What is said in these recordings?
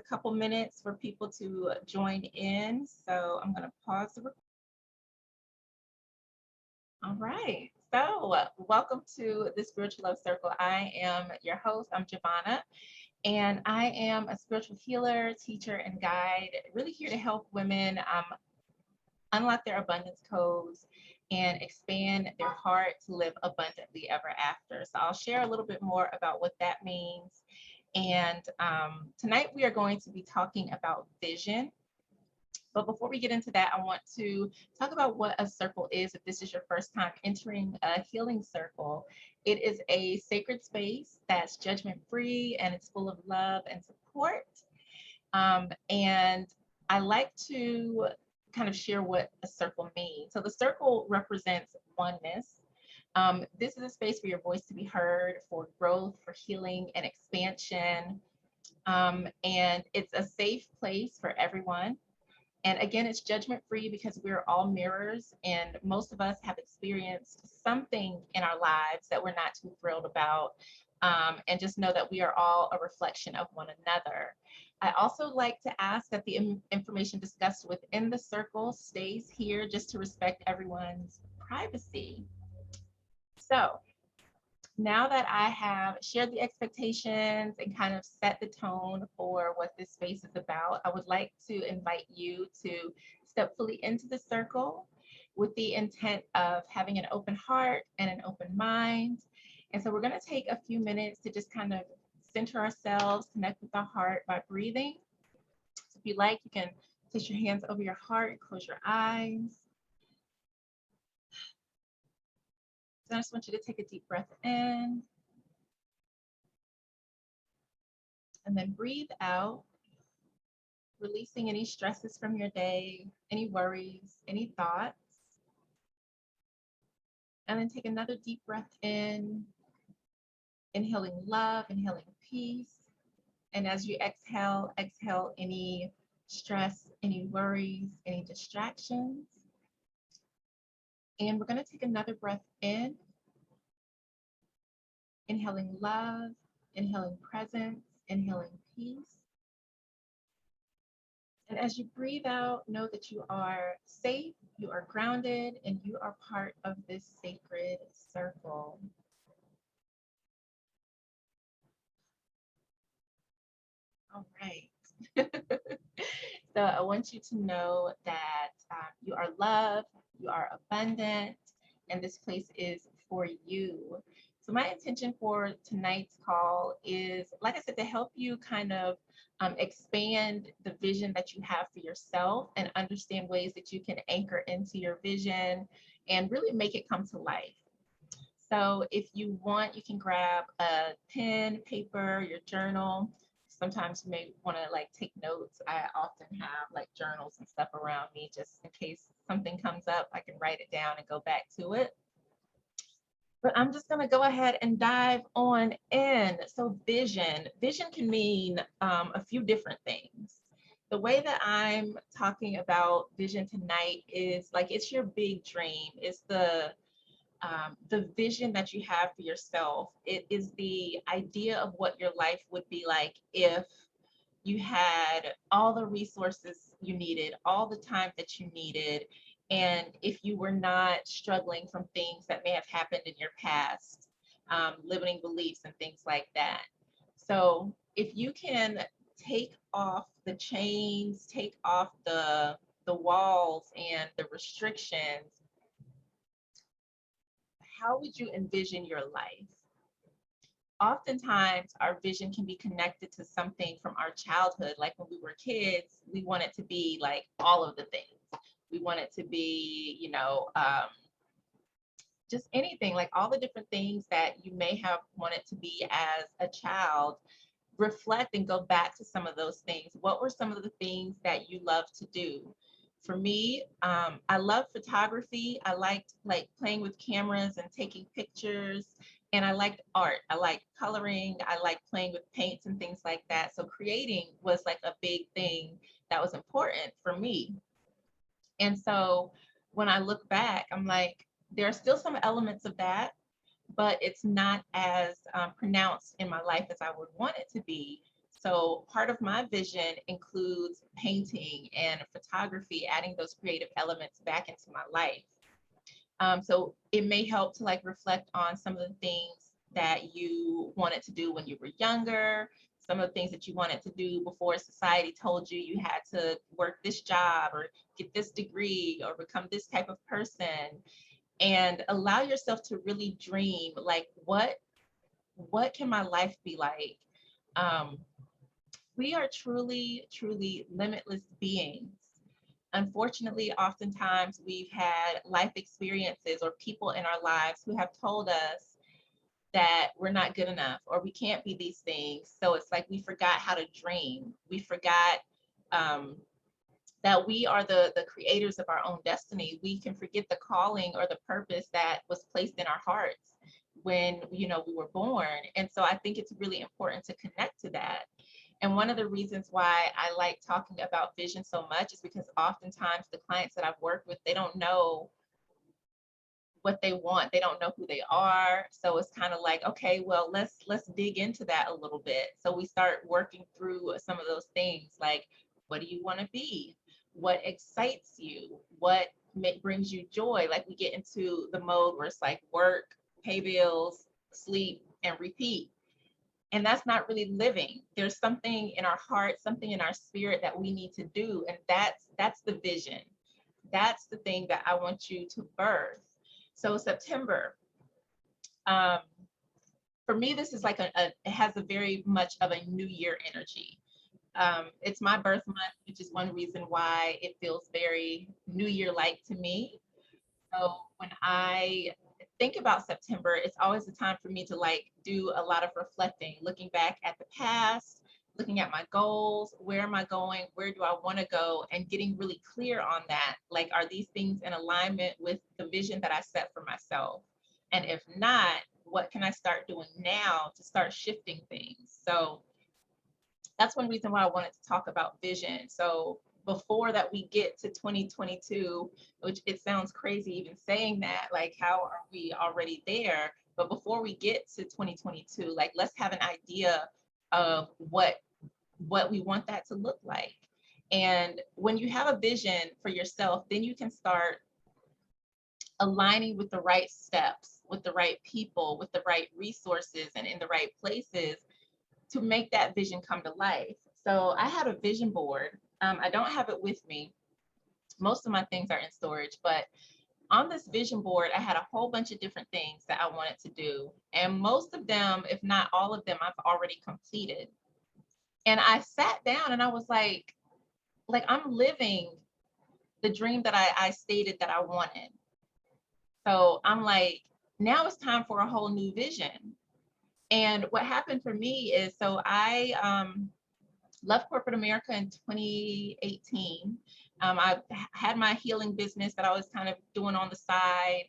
couple minutes for people to join in. So I'm going to pause the recording. All right. So welcome to the Spiritual Love Circle. I am your host. I'm Jovhannah, and I am a spiritual healer, teacher, and guide, really here to help women unlock their abundance codes and expand their heart to live abundantly ever after. So I'll share a little bit more about what that means. And tonight we are going to be talking about vision. But before we get into that, I want to talk about what a circle is. If this is your first time entering a healing circle, it is a sacred space that's judgment-free and it's full of love and support. And I like to kind of share what a circle means. So the circle represents oneness. This is a space for your voice to be heard, for growth, for healing and expansion. And it's a safe place for everyone. And again, it's judgment-free because we're all mirrors, and most of us have experienced something in our lives that we're not too thrilled about. And just know that we are all a reflection of one another. I also like to ask that the information discussed within the circle stays here just to respect everyone's privacy. So now that I have shared the expectations and kind of set the tone for what this space is about, I would like to invite you to step fully into the circle with the intent of having an open heart and an open mind. And so we're going to take a few minutes to just kind of center ourselves, connect with our heart by breathing. So if you like, you can place your hands over your heart and close your eyes. So I just want you to take a deep breath in and then breathe out, releasing any stresses from your day, any worries, any thoughts. And then take another deep breath in, inhaling love, inhaling peace. And as you exhale, exhale any stress, any worries, any distractions. And we're going to take another breath in, inhaling love, inhaling presence, inhaling peace. And as you breathe out, know that you are safe, you are grounded, and you are part of this sacred circle. All right. So I want you to know that you are loved, you are abundant, and this place is for you. So my intention for tonight's call is, like I said, to help you kind of expand the vision that you have for yourself and understand ways that you can anchor into your vision and really make it come to life. So if you want, you can grab a pen, paper, your journal. Sometimes you may want to like take notes. I often have like journals and stuff around me just in case something comes up, I can write it down and go back to it. But I'm just going to go ahead and dive on in. So vision can mean a few different things. The way that I'm talking about vision tonight is like it's your big dream. It's the vision that you have for yourself. It is the idea of what your life would be like if you had all the resources you needed, all the time that you needed, and if you were not struggling from things that may have happened in your past, limiting beliefs and things like that. So if you can take off the chains, take off the walls and the restrictions, how would you envision your life? Oftentimes, our vision can be connected to something from our childhood. Like when we were kids, we wanted to be like all of the things. We wanted to be, just anything, like all the different things that you may have wanted to be as a child. Reflect and go back to some of those things. What were some of the things that you loved to do? For me, I love photography. I liked like playing with cameras and taking pictures, and I liked art. I liked coloring. I liked playing with paints and things like that. So creating was like a big thing that was important for me. And so when I look back, I'm like, there are still some elements of that, but it's not as pronounced in my life as I would want it to be. So part of my vision includes painting and photography, adding those creative elements back into my life. So it may help to like reflect on some of the things that you wanted to do when you were younger, some of the things that you wanted to do before society told you you had to work this job or get this degree or become this type of person, and allow yourself to really dream like what can my life be like? Um, we are truly, truly limitless beings. Unfortunately, oftentimes we've had life experiences or people in our lives who have told us that we're not good enough or we can't be these things. So it's like we forgot how to dream. We forgot um, that we are the creators of our own destiny. We can forget the calling or the purpose that was placed in our hearts when we were born. And so I think it's really important to connect to that. And one of the reasons why I like talking about vision so much is because oftentimes the clients that I've worked with, they don't know what they want. They don't know who they are. So it's kind of like, okay, well, let's dig into that a little bit. So we start working through some of those things like, what do you want to be? What excites you? What brings you joy? Like we get into the mode where it's like work, pay bills, sleep, and repeat. And that's not really living. There's something in our heart, something in our spirit that we need to do. And that's the vision. That's the thing that I want you to birth. So September, um, for me, this is like it has a very much of a new year energy. It's my birth month, which is one reason why it feels very new year like to me. So when I think about September, it's always a time for me to like do a lot of reflecting, looking back at the past, looking at my goals, where am I going, where do I want to go, and getting really clear on that. Like, are these things in alignment with the vision that I set for myself? And if not, what can I start doing now to start shifting things? So that's one reason why I wanted to talk about vision. So before that we get to 2022, which it sounds crazy even saying that, like how are we already there? But before we get to 2022, like let's have an idea of what we want that to look like. And when you have a vision for yourself, then you can start aligning with the right steps, with the right people, with the right resources, and in the right places to make that vision come to life. So I had a vision board. I don't have it with me. Most of my things are in storage, but on this vision board, I had a whole bunch of different things that I wanted to do. And most of them, if not all of them, I've already completed. And I sat down and I was like I'm living the dream that I stated that I wanted. So I'm like, now it's time for a whole new vision. And what happened for me is, so I left corporate America in 2018. I had my healing business that I was kind of doing on the side.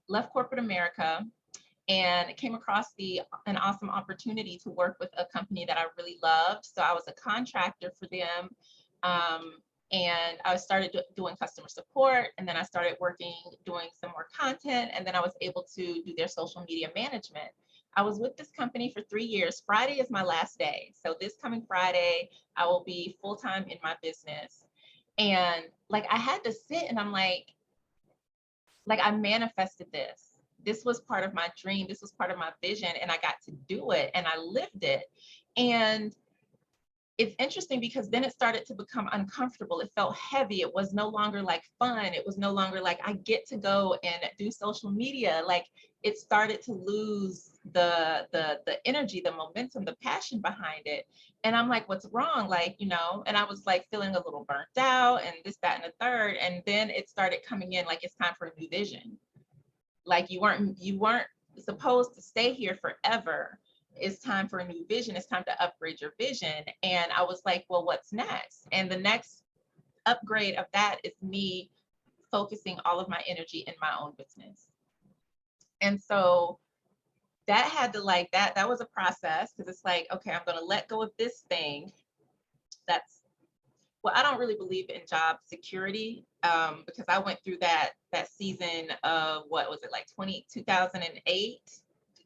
Left corporate America and came across an awesome opportunity to work with a company that I really loved. So I was a contractor for them. And I started doing customer support, and then I started doing some more content, and then I was able to do their social media management. I was with this company for 3 years. Friday is my last day. So this coming Friday, I will be full-time in my business. And like I had to sit and I'm like I manifested this. This was part of my dream. This was part of my vision, and I got to do it and I lived it. And it's interesting because then it started to become uncomfortable. It felt heavy. It was no longer like fun. It was no longer like I get to go and do social media. Like it started to lose the energy, the momentum, the passion behind it. And I'm like, what's wrong? Like, and I was like feeling a little burnt out and this, that, and the third. And then it started coming in like it's time for a new vision. Like you weren't supposed to stay here forever. It's time for a new vision. It's time to upgrade your vision. And I was like, well, what's next? And the next upgrade of that is me focusing all of my energy in my own business. And so that had to that was a process, because it's like, okay, I'm going to let go of this thing that's, well, I don't really believe in job security, because I went through that season of, what was it, like 2008.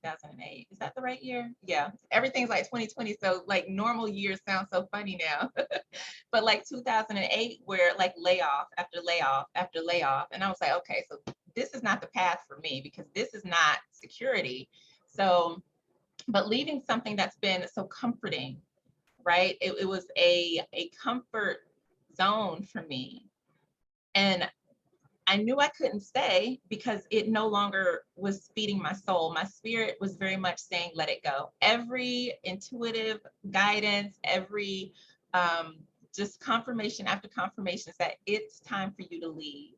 2008. Is that the right year? Yeah, everything's like 2020. So like normal years sound so funny now. But like 2008, where like layoff after layoff after layoff. And I was like, okay, so this is not the path for me because this is not security. So, but leaving something that's been so comforting, right? It was a comfort zone for me. And I knew I couldn't stay because it no longer was feeding my soul. My spirit was very much saying, let it go. Every intuitive guidance, every just confirmation after confirmation that it's time for you to leave.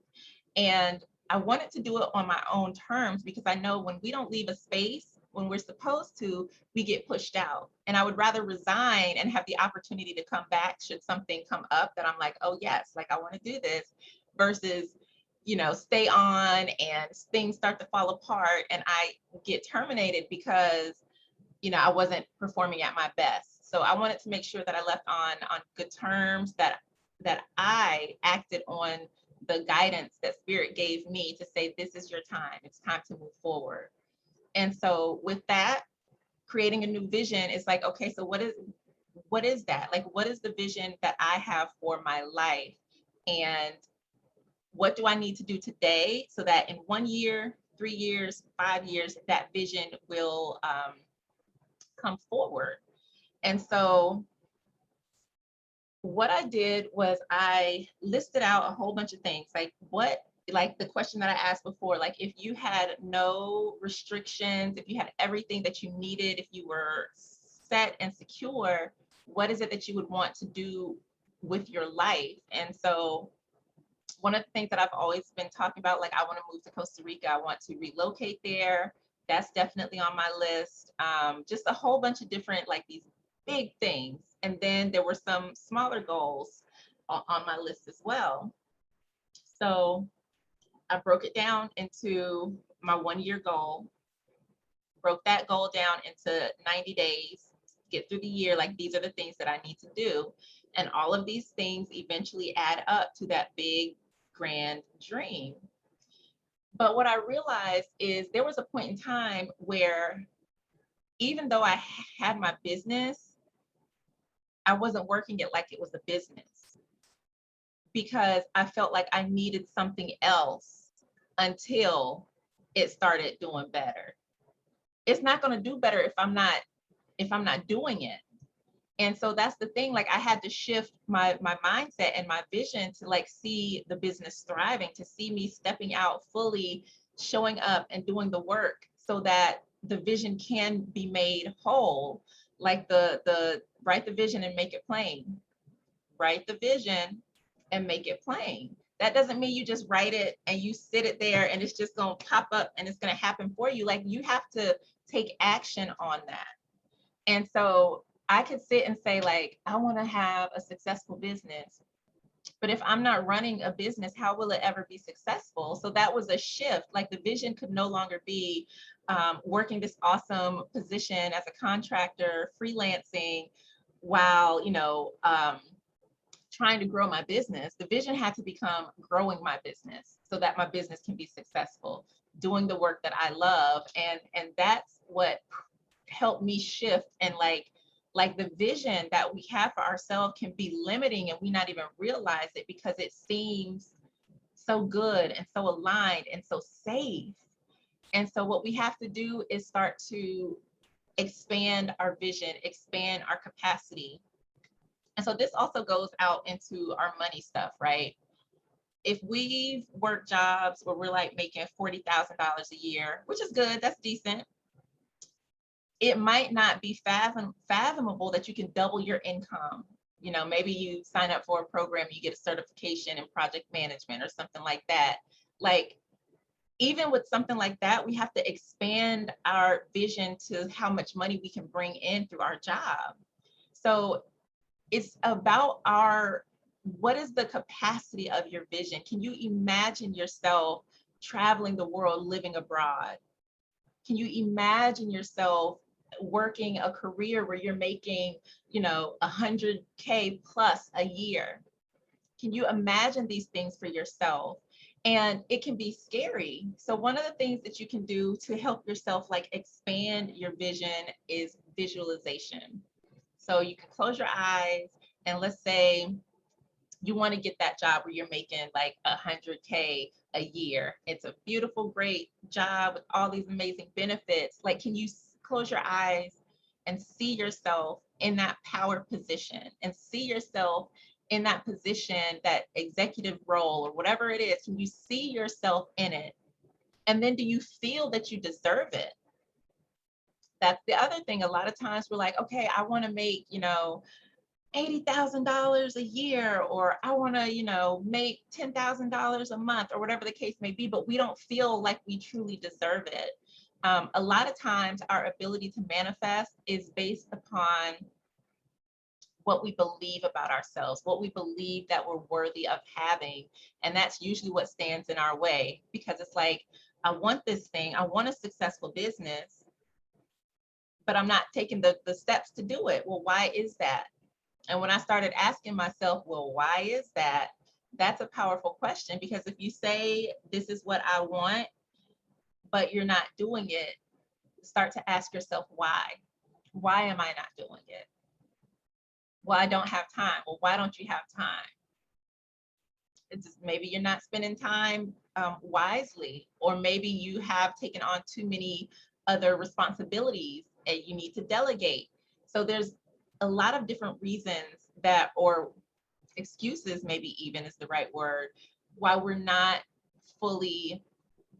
And I wanted to do it on my own terms because I know when we don't leave a space when we're supposed to, we get pushed out. And I would rather resign and have the opportunity to come back should something come up that I'm like, oh yes, like I want to do this, versus stay on and things start to fall apart and I get terminated because, I wasn't performing at my best. So I wanted to make sure that I left on good terms, that I acted on the guidance that spirit gave me to say, this is your time. It's time to move forward. And so with that, creating a new vision is like, okay, so what is that? Like, what is the vision that I have for my life? And what do I need to do today so that in 1 year, 3 years, 5 years, that vision will come forward? And so what I did was I listed out a whole bunch of things, like the question that I asked before, like if you had no restrictions, if you had everything that you needed, if you were set and secure, what is it that you would want to do with your life? And so one of the things that I've always been talking about, like I want to move to Costa Rica, I want to relocate there. That's definitely on my list. Just a whole bunch of different, like these big things. And then there were some smaller goals on my list as well. So I broke it down into my 1 year goal, broke that goal down into 90 days, get through the year. Like these are the things that I need to do. And all of these things eventually add up to that big, grand dream. But what I realized is there was a point in time where even though I had my business, I wasn't working it like it was a business because I felt like I needed something else until it started doing better. It's not going to do better if I'm not doing it. And so that's the thing, like I had to shift my mindset and my vision to like see the business thriving, to see me stepping out fully, showing up and doing the work so that the vision can be made whole. Like the write the vision and make it plain. Write the vision and make it plain. That doesn't mean you just write it and you sit it there and it's just going to pop up and it's going to happen for you. Like you have to take action on that. And so I could sit and say, like, I want to have a successful business. But if I'm not running a business, how will it ever be successful? So that was a shift. Like the vision could no longer be working this awesome position as a contractor, freelancing, while, trying to grow my business. The vision had to become growing my business so that my business can be successful, doing the work that I love. And that's what helped me shift. And like the vision that we have for ourselves can be limiting and we not even realize it because it seems so good and so aligned and so safe. And so what we have to do is start to expand our vision, expand our capacity. And so this also goes out into our money stuff, right? If we've worked jobs where we're like making $40,000 a year, which is good, that's decent, it might not be fathomable that you can double your income. Maybe you sign up for a program, you get a certification in project management or something like that. Like, even with something like that, we have to expand our vision to how much money we can bring in through our job. So it's about what is the capacity of your vision? Can you imagine yourself traveling the world, living abroad? Can you imagine yourself working a career where you're making, 100K plus a year? Can you imagine these things for yourself? And it can be scary. So one of the things that you can do to help yourself like expand your vision is visualization. So you can close your eyes and let's say you want to get that job where you're making like 100K a year. It's a beautiful, great job with all these amazing benefits. Like, can you close your eyes and see yourself in that power position and see yourself in that position, that executive role or whatever it is? Can you see yourself in it? And then do you feel that you deserve it? That's the other thing. A lot of times we're like, okay, I want to make, $80,000 a year, or I want to, make $10,000 a month, or whatever the case may be, but we don't feel like we truly deserve it. A lot of times our ability to manifest is based upon what we believe about ourselves, what we believe that we're worthy of having. And that's usually what stands in our way, because it's like, I want this thing, I want a successful business, but I'm not taking the steps to do it. Well, why is that? And when I started asking myself, well, why is that? That's a powerful question, because if you say, this is what I want, but you're not doing it, start to ask yourself, why? Why am I not doing it? Well, I don't have time. Well, why don't you have time? It's just, maybe you're not spending time wisely, or maybe you have taken on too many other responsibilities and you need to delegate. So there's a lot of different reasons that, or excuses maybe even is the right word, why we're not fully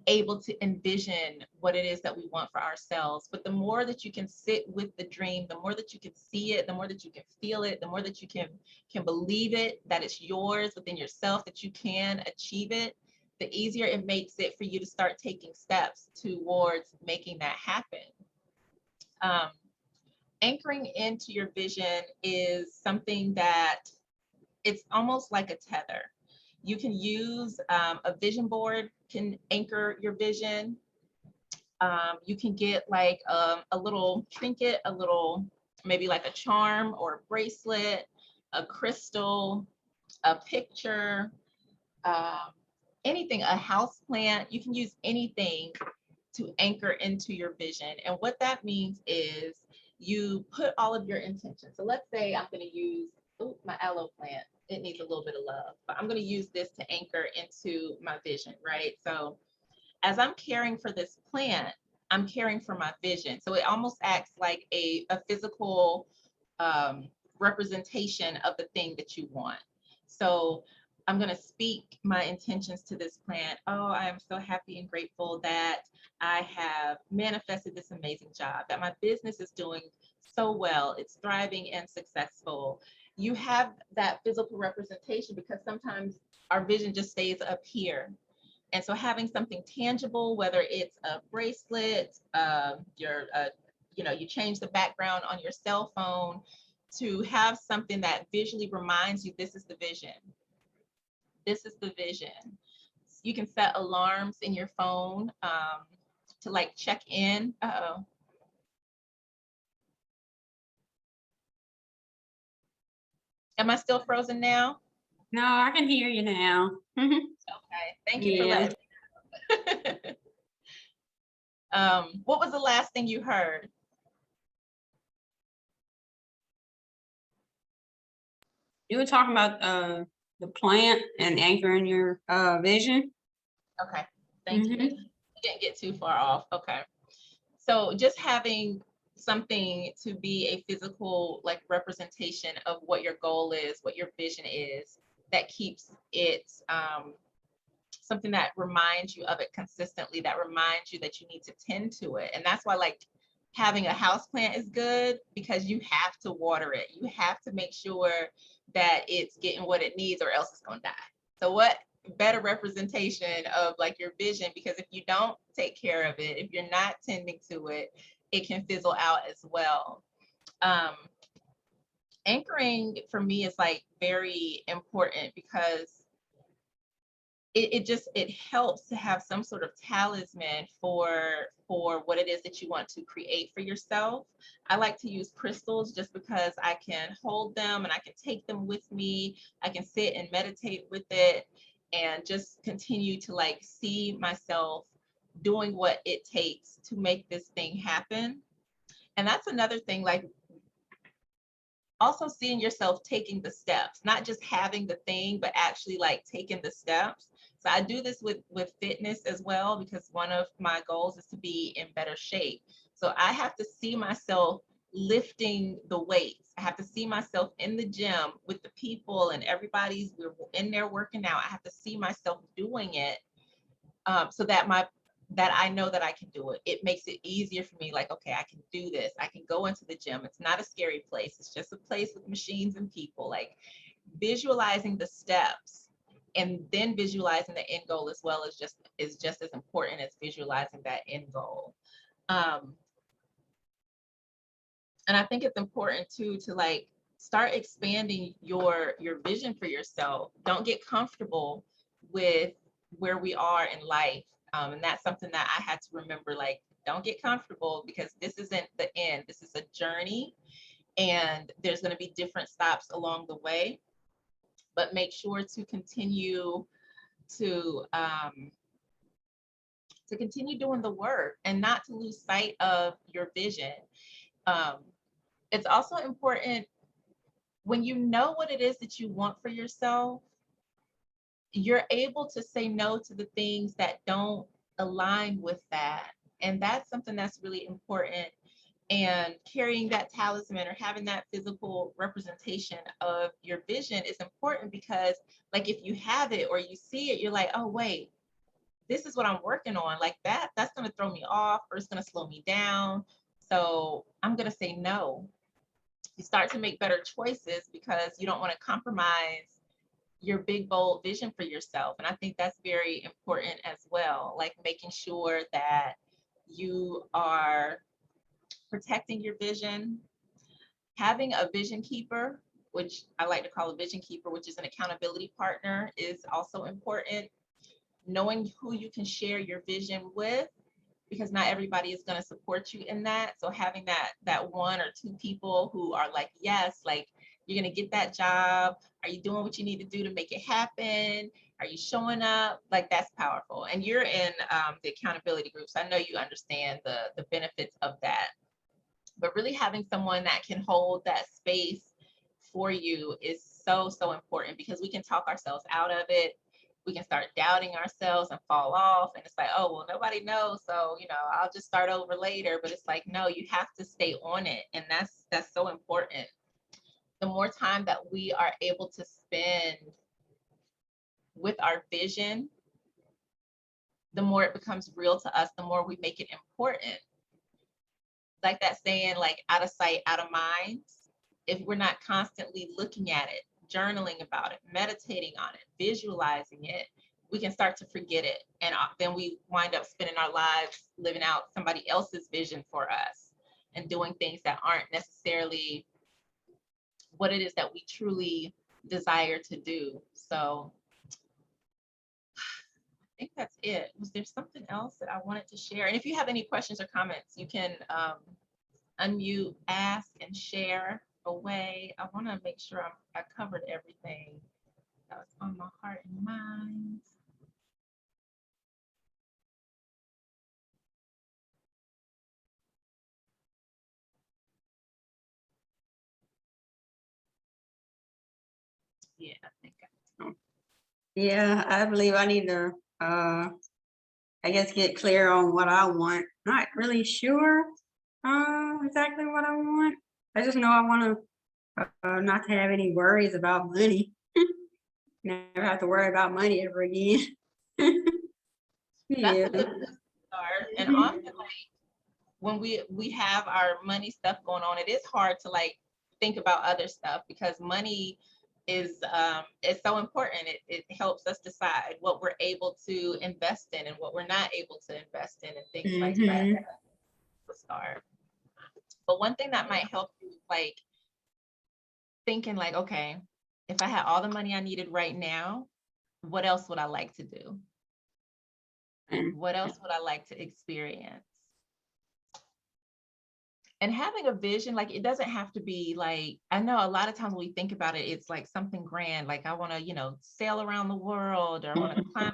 able to envision what it is that we want for ourselves. But the more that you can sit with the dream, the more that you can see it, the more that you can feel it, the more that you can believe it, that it's yours within yourself, that you can achieve it, the easier it makes it for you to start taking steps towards making that happen. Anchoring into your vision is something that it's almost like a tether. You can use a vision board, can anchor your vision. You can get like a little trinket, a little, maybe like a charm or a bracelet, a crystal, a picture, anything, a house plant. You can use anything to anchor into your vision. And what that means is you put all of your intentions. So let's say I'm going to use my aloe plant. It needs a little bit of love, but I'm going to use this to anchor into my vision, right? So as I'm caring for this plant, I'm caring for my vision. So it almost acts like a physical representation of the thing that you want. So I'm going to speak my intentions to this plant. Oh, I am so happy and grateful that I have manifested this amazing job, that my business is doing so well, it's thriving and successful. You have that physical representation, because sometimes our vision just stays up here. And so having something tangible, whether it's a bracelet, you change the background on your cell phone, to have something that visually reminds you, this is the vision. This is the vision. You can set alarms in your phone to like check in. Uh-oh. Am I still frozen now? No, I can hear you now. Okay, thank you for letting me know. What was the last thing you heard? You were talking about the plant and anchoring your vision. Okay, thank you. Didn't get too far off. Okay. So just having something to be a physical like representation of what your goal is, what your vision is, that keeps it something that reminds you of it consistently, that reminds you that you need to tend to it. And that's why like having a house plant is good, because you have to water it. You have to make sure that it's getting what it needs, or else it's going to die. So what better representation of like your vision? Because if you don't take care of it, if you're not tending to it, it can fizzle out as well. Anchoring for me is like very important, because it helps to have some sort of talisman for what it is that you want to create for yourself. I like to use crystals just because I can hold them and I can take them with me. I can sit and meditate with it. and just continue to like see myself doing what it takes to make this thing happen. And that's another thing, like also seeing yourself taking the steps, not just having the thing, but actually like taking the steps. So I do this with fitness as well, because one of my goals is to be in better shape. So I have to see myself lifting the weights. I have to see myself in the gym with the people and we're in there working out. I have to see myself doing it, so that I know that I can do it. It makes it easier for me. Like, okay, I can do this. I can go into the gym. It's not a scary place. It's just a place with machines and people. Like visualizing the steps and then visualizing the end goal as well is just as important as visualizing that end goal. And I think it's important too to like start expanding your vision for yourself. Don't get comfortable with where we are in life. And that's something that I had to remember, like, don't get comfortable, because this isn't the end. This is a journey, and there's going to be different stops along the way. But make sure to continue to continue doing the work and not to lose sight of your vision. Um, it's also important, when you know what it is that you want for yourself, you're able to say no to the things that don't align with that. And that's something that's really important. And carrying that talisman or having that physical representation of your vision is important, because like if you have it or you see it, you're like, oh wait, this is what I'm working on. Like that's going to throw me off, or it's going to slow me down. So I'm going to say no. You start to make better choices because you don't want to compromise your big, bold vision for yourself. And I think that's very important as well. Like making sure that you are protecting your vision, having a vision keeper, which I like to call a vision keeper, which is an accountability partner, is also important. Knowing who you can share your vision with, because not everybody is going to support you in that. So having that one or two people who are like, yes, like you're going to get that job. Are you doing what you need to do to make it happen? Are you showing up? Like that's powerful. And you're in the accountability groups. I know you understand the benefits of that. But really having someone that can hold that space for you is so, so important, because we can talk ourselves out of it. We can start doubting ourselves and fall off. And it's like, oh, well, nobody knows. So, I'll just start over later. But it's like, no, you have to stay on it. And that's so important. The more time that we are able to spend with our vision, the more it becomes real to us, the more we make it important. Like that saying, like out of sight, out of mind. If we're not constantly looking at it, journaling about it, meditating on it, visualizing it, we can start to forget it. And then we wind up spending our lives living out somebody else's vision for us and doing things that aren't necessarily what it is that we truly desire to do. So I think that's it. Was there something else that I wanted to share? And if you have any questions or comments, you can unmute, ask, and share away. I want to make sure I covered everything that was on my heart and mind. Yeah, I think Yeah, I believe I need to, I guess, get clear on what I want. Not really sure exactly what I want. I just know I want to not to have any worries about money. Never have to worry about money ever again. that's Yeah. a good place to start. And often, like when we have our money stuff going on, it is hard to like think about other stuff, because money is so important. It helps us decide what we're able to invest in and what we're not able to invest in and things like that. To start. But one thing that might help you, like thinking like, okay, if I had all the money I needed right now, what else would I like to do? What else would I like to experience? And having a vision, like it doesn't have to be like, I know a lot of times when we think about it, it's like something grand, like I want to, sail around the world, or I want to climb.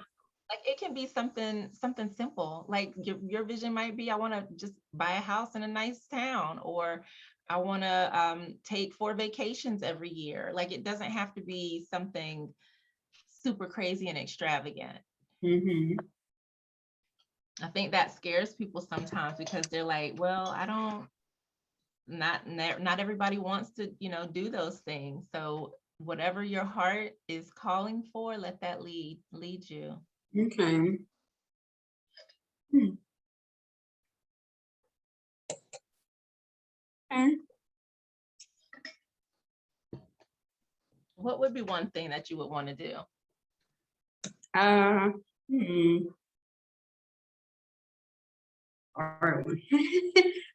Like it can be something simple. Like your vision might be, I want to just buy a house in a nice town, or I want to take 4 vacations every year. Like it doesn't have to be something super crazy and extravagant. Mm-hmm. I think that scares people sometimes because they're like, well, I don't, not everybody wants to, do those things. So whatever your heart is calling for, let that lead you. Okay. Hmm. Okay. What would be one thing that you would want to do? Uh, hmm. Hard one.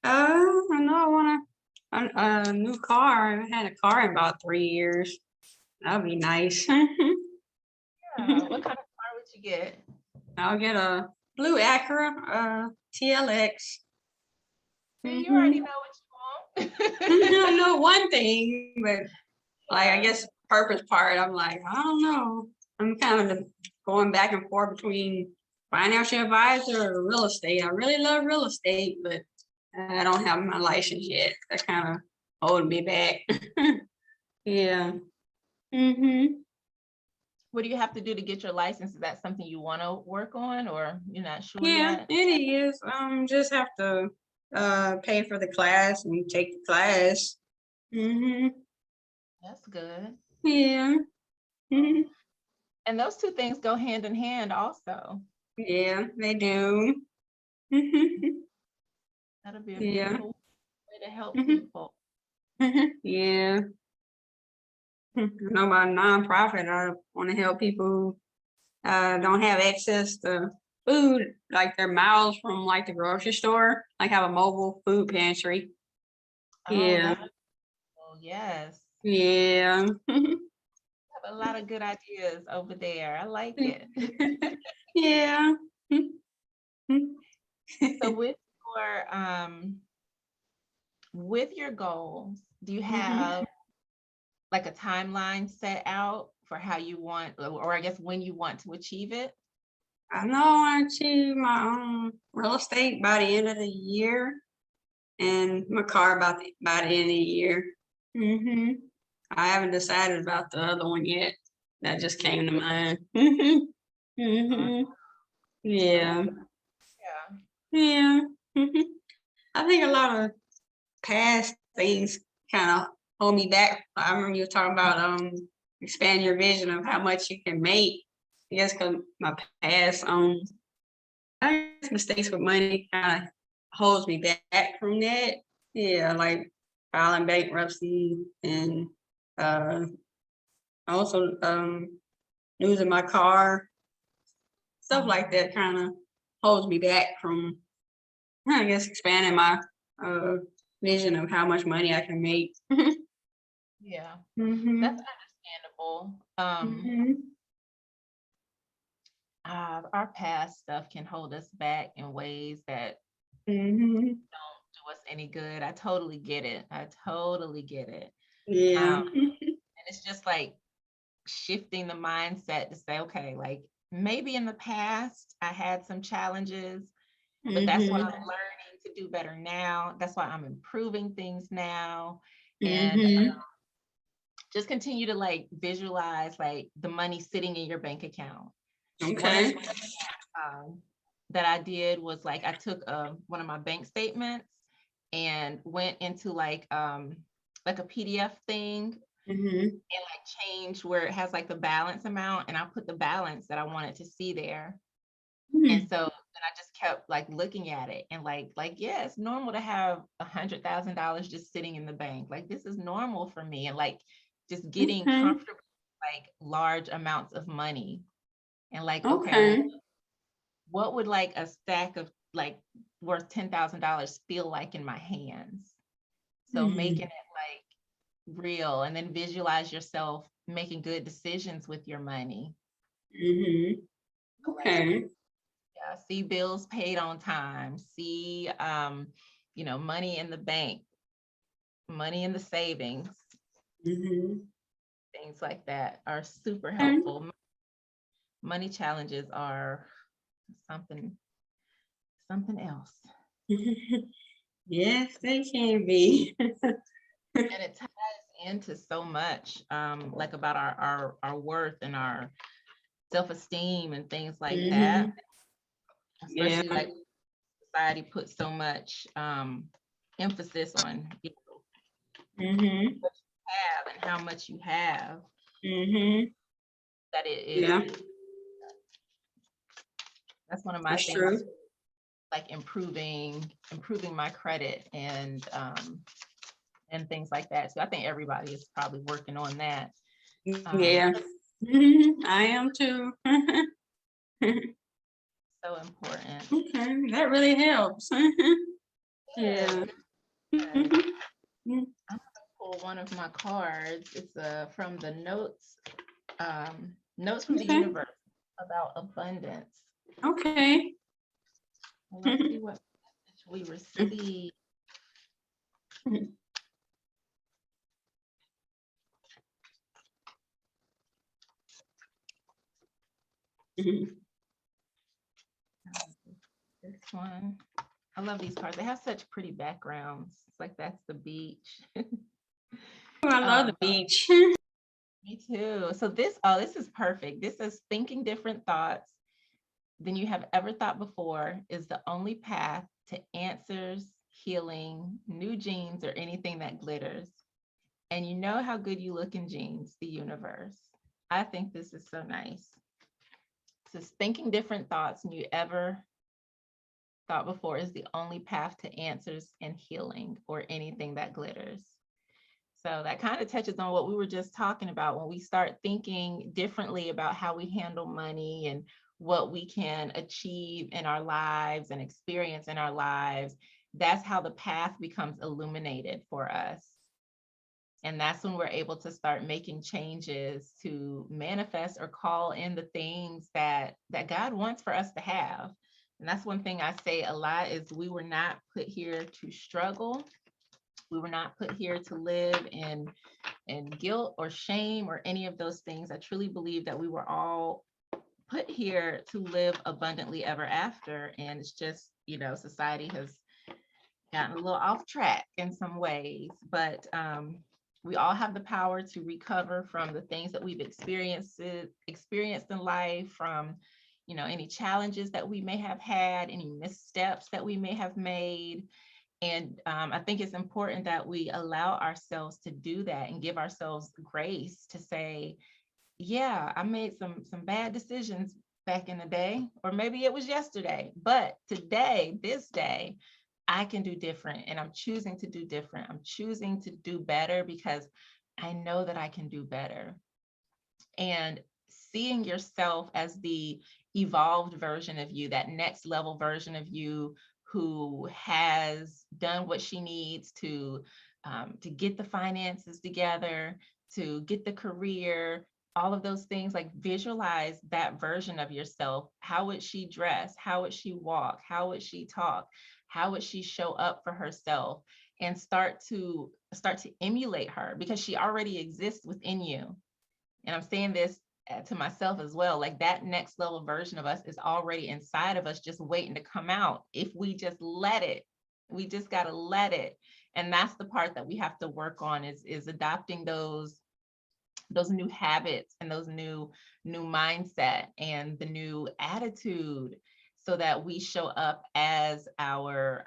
I know I want a new car. I had a car in about 3 years. That'd be nice. What kind of car would you get? I'll get a blue Acura, TLX. See, you already Mm-hmm. know what you I want. know one thing, but like I guess purpose part, I'm like, I don't know. I'm kind of going back and forth between financial advisor or real estate. I really love real estate, but I don't have my license yet. That kind of holding me back. Yeah. Mm-hmm. What do you have to do to get your license? Is that something you want to work on, or you're not sure Yeah, yet? it is. Just have to pay for the class and take the class. Mm-hmm. That's good. Yeah. Mm-hmm. And those two things go hand in hand also. Yeah, they do. Mm-hmm. That'll be a Yeah. beautiful way to help Mm-hmm. people. Yeah. I know about nonprofit. I want to help people who don't have access to food, like their miles from like the grocery store, like have a mobile food pantry. Oh, Yeah. that's cool. Yes. Yeah. Have a lot of good ideas over there. I like it. Yeah. So with your goals, do you Mhm. have like a timeline set out for how you want, or I guess when you want to achieve it? I know I want to achieve my real estate by the end of the year, and my car by the end of the year. Hmm. I haven't decided about the other one yet. That just came to mind. Hmm. Yeah. Yeah. Yeah. Mhm. I think a lot of past things kind of hold me back. I remember you were talking about expand your vision of how much you can make. I guess because my past I guess mistakes with money kind of holds me back from that. Yeah, like filing bankruptcy and uh also losing my car. Stuff like that kind of holds me back from, I guess, expanding my uh vision of how much money I can make. Yeah. Hmm. That's understandable. Hmm. Our past stuff can hold us back in ways that Hmm. do us any good. I totally get it. I totally get it. Yeah. And it's just like shifting the mindset to say, okay, like maybe in the past I had some challenges, but that's what I'm Hmm. learning to do better now. That's why I'm improving things now. And Hmm. just continue to like visualize like the money sitting in your bank account. One of the Okay. things that I did was like I took one of my bank statements and went into like a PDF thing Hmm. and like changed where it has like the balance amount, and I put the balance that I wanted to see there. And so then I just kept like looking at it and like yeah, it's normal to have $100,000 just sitting in the bank. Like this is normal for me, and like just getting Okay. comfortable with like large amounts of money, and like okay, well, Okay. what would like a stack of like worth $10,000 feel like in my hands? So making it like real, and then visualize yourself making good decisions with your money. Hmm. Like Okay. yeah, see bills paid on time, see money in the bank, money in the savings, Mhm. things like that are super helpful. Money challenges are something else. Yes, they can be. And it ties into so much, like about our worth and our self-esteem and things like that, Mhm. Yeah. especially like society puts so much emphasis on Mhm. what you have and how much you have, Mhm. that it is, Yeah, that's one of my that's things, true. like improving my credit and things like that. So I think everybody is probably working on that. Yeah. Mhm. I am too. So important. Okay, that really helps. Yeah. Good, good. I'm gonna pull one of my cards. It's from the notes from the Okay. universe about abundance. Okay. Well, let's see what message we receive. This one. I love these cards. They have such pretty backgrounds. It's like that's the beach. I love the Um, beach. Me too. So this is perfect. This is thinking different thoughts than you have ever thought before is the only path to answers, healing, new jeans, or anything that glitters. And you know how good you look in jeans, the universe. I think this is so nice. It says thinking different thoughts than you ever thought before is the only path to answers and healing or anything that glitters. So that kind of touches on what we were just talking about when we start thinking differently about how we handle money and what we can achieve in our lives and experience in our lives. That's how the path becomes illuminated for us. And that's when we're able to start making changes to manifest or call in the things that God wants for us to have. And that's one thing I say a lot is we were not put here to struggle. We were not put here to live in guilt or shame or any of those things. I truly believe that we were all put here to live abundantly ever after. And it's just, society has gotten a little off track in some ways, but we all have the power to recover from the things that we've experienced in life, from any challenges that we may have had, any missteps that we may have made. And I think it's important that we allow ourselves to do that and give ourselves grace to say, yeah, I made some bad decisions back in the day, or maybe it was yesterday, but today, this day, I can do different, and I'm choosing to do different. I'm choosing to do better because I know that I can do better. And seeing yourself as the evolved version of you, that next level version of you who has done what she needs to get the finances together, to get the career, all of those things, like visualize that version of yourself. How would she dress? How would she walk? How would she talk? How would she show up for herself? And start to emulate her, because she already exists within you. And I'm saying this to myself as well, like that next level version of us is already inside of us, just waiting to come out. If we just let it, we just got to let it. And that's the part that we have to work on, is adopting those new habits and those new mindset and the new attitude, so that we show up as our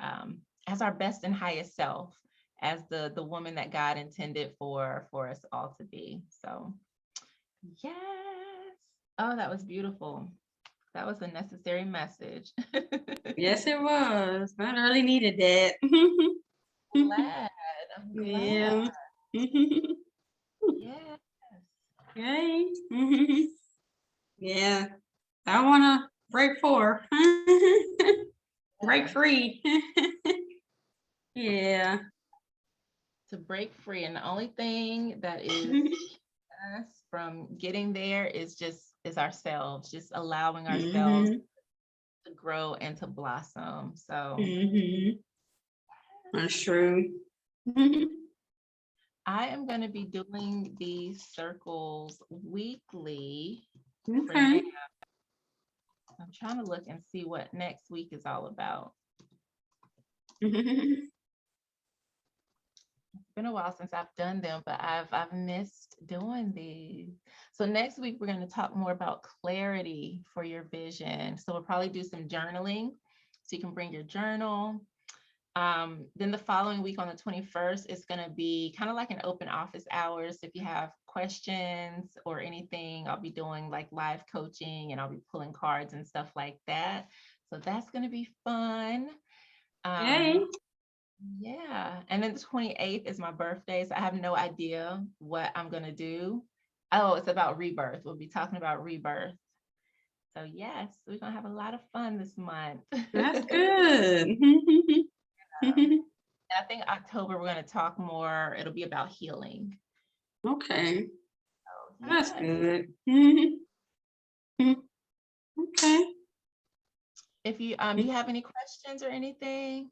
best and highest self, as the woman that God intended for us all to be. So yes. Oh, that was beautiful. That was a necessary message. Yes, it was. I really needed that. Glad. I'm glad. Yeah. Yes. Okay. Yeah. I want to break four. Break Yes. free. Yeah. To break free. And the only thing that is us from getting there is ourselves, just allowing ourselves Mhm. to grow and to blossom. So Mhm. That's true. I am going to be doing these circles weekly for Okay. now. I'm trying to look and see what next week is all about. It's been a while since I've done them, but I've missed doing these. So next week we're going to talk more about clarity for your vision. So we'll probably do some journaling, so you can bring your journal. Then the following week on the 21st is going to be kind of like an open office hours. If you have questions or anything, I'll be doing like live coaching, and I'll be pulling cards and stuff like that. So that's going to be fun. Yay. Yeah. And then the 28th is my birthday. So I have no idea what I'm going to do. Oh, it's about rebirth. We'll be talking about rebirth. So yes, we're going to have a lot of fun this month. That's good. I think October we're going to talk more. It'll be about healing. Okay. So, That's yes. good. Okay. If you do you have any questions or anything?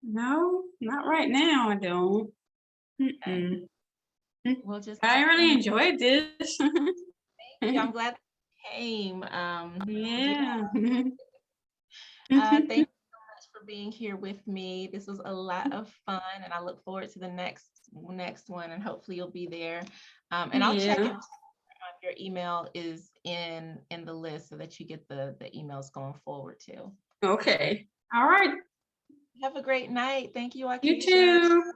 No, not right now. I don't. Okay. We'll just I have really fun. enjoyed this. Thank you. I'm glad you came. Yeah. Thank you so much for being here with me. This was a lot of fun, and I look forward to the next one, and hopefully you'll be there. And I'll check Yeah. if your email is in the list so that you get the emails going forward too. Okay. All right. Have a great night. Thank you, You Akeisha. too.